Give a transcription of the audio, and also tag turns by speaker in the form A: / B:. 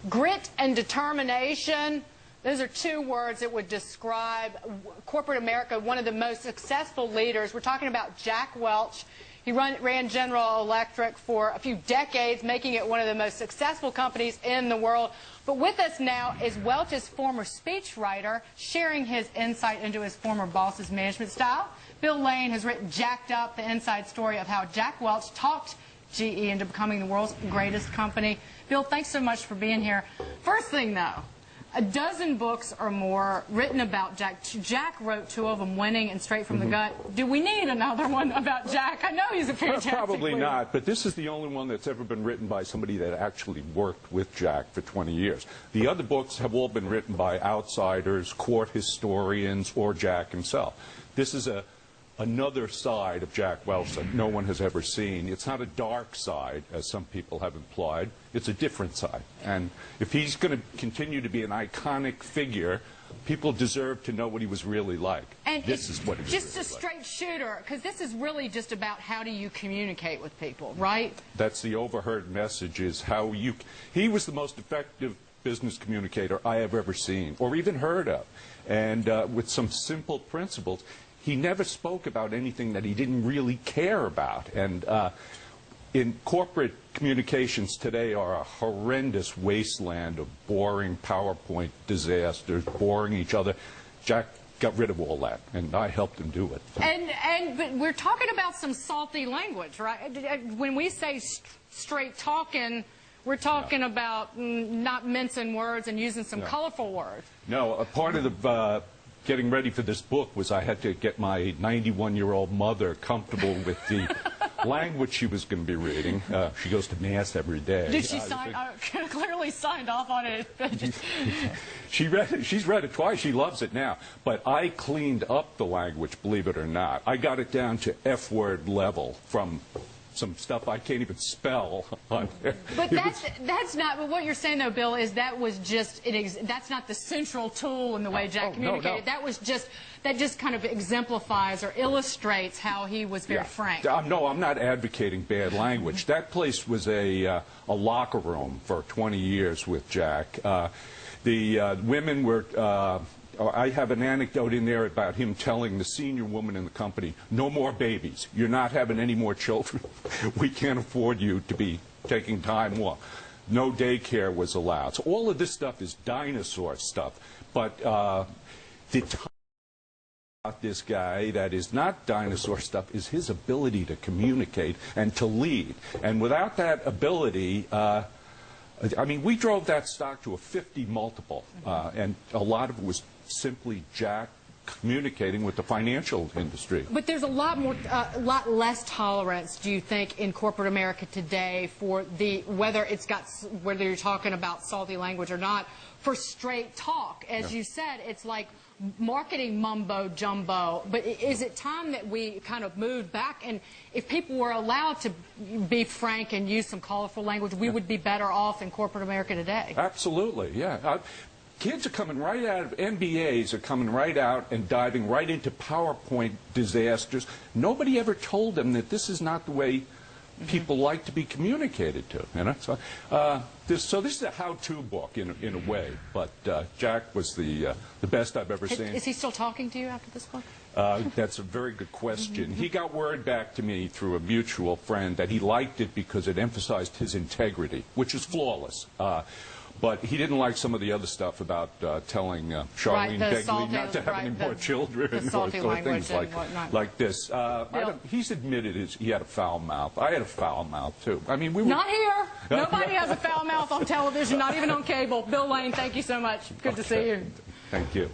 A: Grit and determination. Those are two words that would describe corporate America, one of the most successful leaders. We're talking about Jack Welch. He ran General Electric for a few decades, making it one of the most successful companies in the world. But with us now is Welch's former speechwriter, sharing his insight into his former boss's management style. Bill Lane has written Jacked Up, the inside story of how Jack Welch talked GE into becoming the world's greatest company. Bill, thanks so much for being here. First thing, though, a dozen books or more written about Jack. Jack wrote two of them, Winning and Straight from the Gut. Do we need another one about Jack? I know he's a fantastic
B: Probably
A: leader.
B: not, but this is the only one that's ever been written by somebody that actually worked with Jack for 20 years. The other books have all been written by outsiders, court historians, or Jack himself. This is another side of Jack Welch that no one has ever seen. It's not a dark side, as some people have implied. It's a different side. And if he's going to continue to be an iconic figure, people deserve to know what he was really like.
A: And
B: this is what he was
A: just
B: really
A: a straight shooter, because this is really just about how do you communicate with people, right?
B: That's the overheard message, is how you... He was the most effective business communicator I have ever seen, or even heard of. And with some simple principles, he never spoke about anything that he didn't really care about. And in corporate communications today are a horrendous wasteland of boring PowerPoint disasters, boring each other. Jack got rid of all that, and I helped him do it.
A: But we're talking about some salty language, right? When we say straight talking, we're talking about not mincing words and using some colorful words.
B: No, a part of the getting ready for this book was I had to get my 91-year-old mother comfortable with the language she was going to be reading. She goes to Mass every day.
A: Did she sign? Clearly signed off on it.
B: She's read it twice. She loves it now. But I cleaned up the language, believe it or not. I got it down to F-word level from some stuff I can't even spell on there.
A: But that's not what you're saying, though, Bill, is that was just that's not the central tool in the way Jack communicated.
B: No.
A: That was just kind of exemplifies or illustrates how he was very frank.
B: No, I'm not advocating bad language. That place was a locker room for 20 years with Jack. The women were... I have an anecdote in there about him telling the senior woman in the company, no more babies. You're not having any more children. We can't afford you to be taking time off. No daycare was allowed. So all of this stuff is dinosaur stuff. But the time about this guy that is not dinosaur stuff is his ability to communicate and to lead. And without that ability... I mean, we drove that stock to a 50 multiple, and a lot of it was simply Jack communicating with the financial industry.
A: But there's a lot less tolerance, do you think, in corporate America today for whether you're talking about salty language or not, for straight talk. As you said, it's like marketing mumbo jumbo. But is it time that we kind of moved back? And if people were allowed to be frank and use some colorful language, we would be better off in corporate America today.
B: Absolutely, yeah. Kids are coming right out of MBAs, are coming right out and diving right into PowerPoint disasters. Nobody ever told them that this is not the way people like to be communicated to. You know, so this is a how-to book in a way. But Jack was the best I've ever seen.
A: Is he still talking to you after this book?
B: That's a very good question. He got word back to me through a mutual friend that he liked it because it emphasized his integrity, which is flawless. But he didn't like some of the other stuff about telling Charlene Begley not to have any more children or things like this. He's admitted he had a foul mouth. I had a foul mouth, too. I mean,
A: Not here. Nobody has a foul mouth on television, not even on cable. Bill Lane, thank you so much. Good to see you.
B: Thank you.